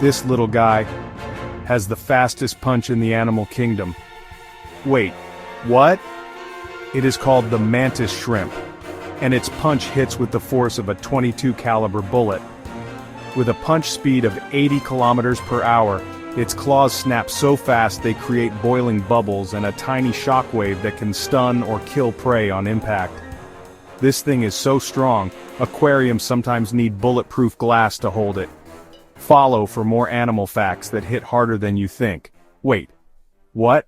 This little guy has the fastest punch in the animal kingdom. Wait, what? It is called the Mantis shrimp, and its punch hits with the force of a .22 caliber bullet. With a punch speed of 80 kilometers per hour, its claws snap so fast they create boiling bubbles and a tiny shockwave that can stun or kill prey on impact. This thing is so strong, aquariums sometimes need bulletproof glass to hold it. Follow for more animal facts that hit harder than you think. Wait, what?